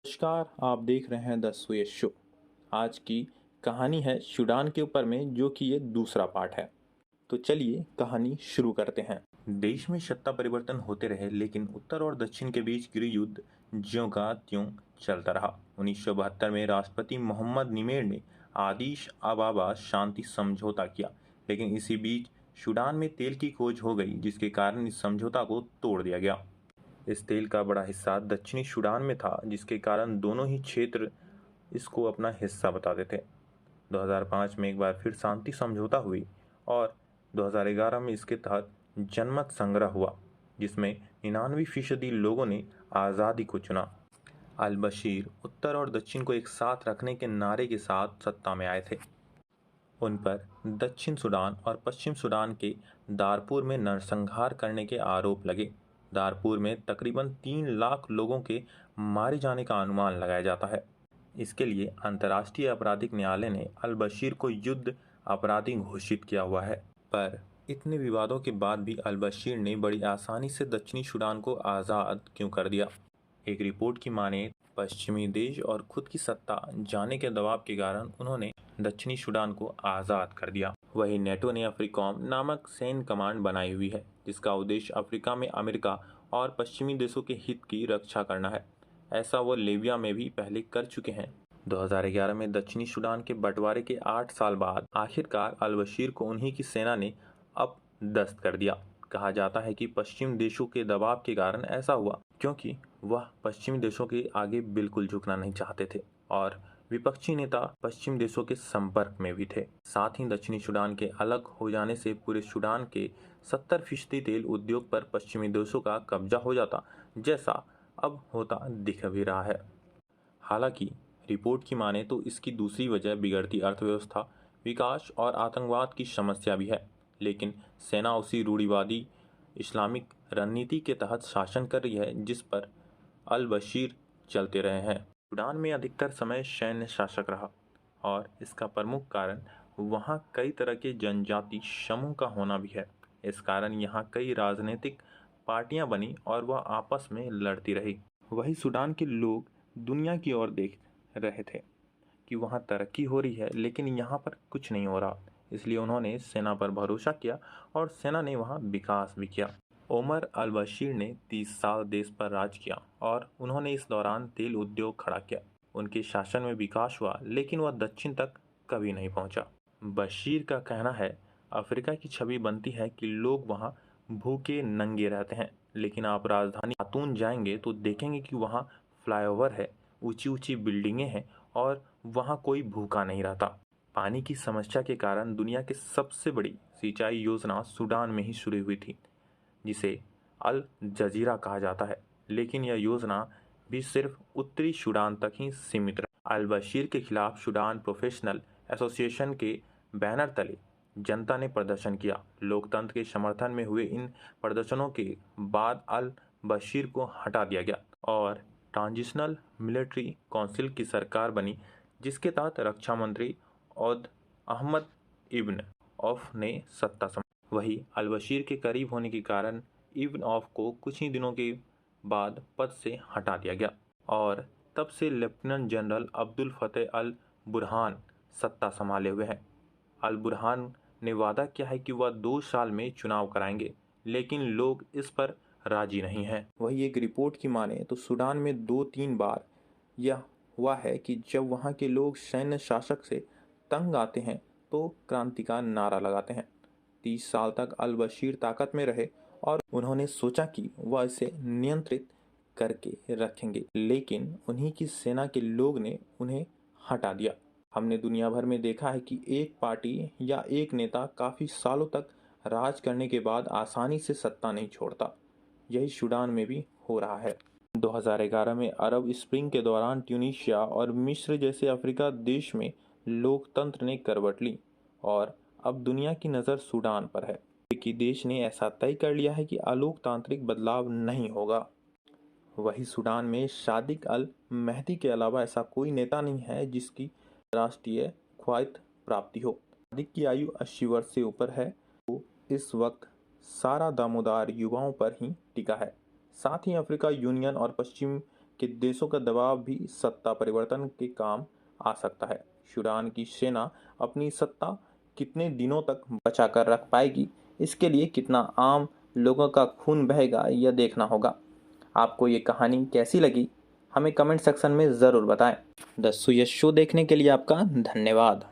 नमस्कार, आप देख रहे हैं द सुयश शो। आज की कहानी है सूडान के ऊपर में, जो कि ये दूसरा पार्ट है। तो चलिए कहानी शुरू करते हैं। देश में सत्ता परिवर्तन होते रहे, लेकिन उत्तर और दक्षिण के बीच गृह युद्ध ज्यों का त्यों चलता रहा। 1972 में राष्ट्रपति मोहम्मद निमेर ने आदिश अबाबा शांति समझौता किया, लेकिन इसी बीच सूडान में तेल की खोज हो गई, जिसके कारण इस समझौता को तोड़ दिया गया। इस तेल का बड़ा हिस्सा दक्षिणी सूडान में था, जिसके कारण दोनों ही क्षेत्र इसको अपना हिस्सा बताते थे। 2005 में एक बार फिर शांति समझौता हुई और 2011 में इसके तहत जनमत संग्रह हुआ, जिसमें 99% लोगों ने आज़ादी को चुना। अल बशीर उत्तर और दक्षिण को एक साथ रखने के नारे के साथ सत्ता में आए थे। उन पर दक्षिण सूडान और पश्चिम सूडान के दारपुर में नरसंहार करने के आरोप लगे। दारपुर में तकरीबन 3 लाख लोगों के मारे जाने का अनुमान लगाया जाता है। इसके लिए अंतर्राष्ट्रीय आपराधिक न्यायालय ने अल बशीर को युद्ध अपराधी घोषित किया हुआ है। पर इतने विवादों के बाद भी अल बशीर ने बड़ी आसानी से दक्षिणी सूडान को आज़ाद क्यों कर दिया? एक रिपोर्ट की माने पश्चिमी देश और खुद की सत्ता जाने के दबाव के कारण उन्होंने दक्षिणी सूडान को आज़ाद कर दिया। वही नेटो ने अफ्रीकॉम नामक सैन्य कमांड बनाई हुई है, जिसका उद्देश्य अफ्रीका में अमेरिका और पश्चिमी देशों के हित की रक्षा करना है। ऐसा वो लीबिया में भी पहले कर चुके हैं। 2011 में दक्षिणी सूडान के बंटवारे के 8 साल बाद आखिरकार अल बशीर को उन्हीं की सेना ने अपदस्थ कर दिया। कहा जाता है कि पश्चिम देशों के दबाव के कारण ऐसा हुआ, क्योंकि वह पश्चिमी देशों के आगे बिल्कुल झुकना नहीं चाहते थे और विपक्षी नेता पश्चिम देशों के संपर्क में भी थे। साथ ही दक्षिणी सूडान के अलग हो जाने से पूरे सूडान के 70% तेल उद्योग पर पश्चिमी देशों का कब्जा हो जाता, जैसा अब होता दिख भी रहा है। हालांकि रिपोर्ट की माने तो इसकी दूसरी वजह बिगड़ती अर्थव्यवस्था, विकास और आतंकवाद की समस्या भी है। लेकिन सेना उसी रूढ़िवादी इस्लामिक रणनीति के तहत शासन कर रही है, जिस पर अल बशीर चलते रहे हैं। सूडान में अधिकतर समय सैन्य शासक रहा और इसका प्रमुख कारण वहाँ कई तरह के जनजाति समूह का होना भी है। इस कारण यहाँ कई राजनीतिक पार्टियां बनी और वह आपस में लड़ती रही। वही सूडान के लोग दुनिया की ओर देख रहे थे कि वहाँ तरक्की हो रही है, लेकिन यहाँ पर कुछ नहीं हो रहा। इसलिए उन्होंने सेना पर भरोसा किया और सेना ने वहाँ विकास भी किया। ओमर अल बशीर ने 30 साल देश पर राज किया और उन्होंने इस दौरान तेल उद्योग खड़ा किया। उनके शासन में विकास हुआ, लेकिन वह दक्षिण तक कभी नहीं पहुंचा। बशीर का कहना है, अफ्रीका की छवि बनती है कि लोग वहाँ भूखे नंगे रहते हैं, लेकिन आप राजधानी खार्तूम जाएंगे तो देखेंगे कि वहाँ फ्लाईओवर है, ऊंची ऊंची बिल्डिंगें हैं और वहाँ कोई भूखा नहीं रहता। पानी की समस्या के कारण दुनिया की सबसे बड़ी सिंचाई योजना सूडान में ही शुरू हुई थी, जिसे अल जजीरा कहा जाता है, लेकिन यह योजना भी सिर्फ उत्तरी सूडान तक ही सीमित रही। अल बशीर के खिलाफ सूडान प्रोफेशनल एसोसिएशन के बैनर तले जनता ने प्रदर्शन किया। लोकतंत्र के समर्थन में हुए इन प्रदर्शनों के बाद अल बशीर को हटा दिया गया और ट्रांजिशनल मिलिट्री काउंसिल की सरकार बनी, जिसके तहत रक्षा मंत्री औद अहमद इब्न औफ ने सत्ता संभाली। वही अल बशीर के करीब होने के कारण इब्न औफ को कुछ ही दिनों के बाद पद से हटा दिया गया और तब से लेफ्टिनेंट जनरल अब्दुल फतेह अल बुरहान सत्ता संभाले हुए हैं। अल बुरहान ने वादा किया है कि वह 2 साल में चुनाव कराएंगे, लेकिन लोग इस पर राजी नहीं हैं। वही एक रिपोर्ट की माने तो सूडान में 2-3 बार यह हुआ है कि जब वहाँ के लोग सैन्य शासक से तंग आते हैं तो क्रांति का नारा लगाते हैं। 30 साल तक अल बशीर ताकत में रहे और उन्होंने सोचा कि वह इसे नियंत्रित करके रखेंगे, लेकिन उन्हीं की सेना के लोग ने उन्हें हटा दिया। हमने दुनिया भर में देखा है कि एक पार्टी या एक नेता काफ़ी सालों तक राज करने के बाद आसानी से सत्ता नहीं छोड़ता। यही सूडान में भी हो रहा है। 2011 में अरब स्प्रिंग के दौरान ट्यूनीशिया और मिस्र जैसे अफ्रीका देश में लोकतंत्र ने करवट ली और अब दुनिया की नज़र सूडान पर है, कि देश ने ऐसा तय कर लिया है कि अलोकतांत्रिक बदलाव नहीं होगा। वही सूडान में सादिक अल मेहदी के अलावा ऐसा कोई नेता नहीं है जिसकी राष्ट्रीय ख्वाहिश प्राप्ति हो। सादिक की आयु 80 वर्ष से ऊपर है। तो इस वक्त सारा दामोदार युवाओं पर ही टिका है। साथ ही अफ्रीका यूनियन और पश्चिम कि देशों का दबाव भी सत्ता परिवर्तन के काम आ सकता है। सूडान की सेना अपनी सत्ता कितने दिनों तक बचा कर रख पाएगी, इसके लिए कितना आम लोगों का खून बहेगा यह देखना होगा। आपको ये कहानी कैसी लगी हमें कमेंट सेक्शन में ज़रूर बताएं। द सुयश शो देखने के लिए आपका धन्यवाद।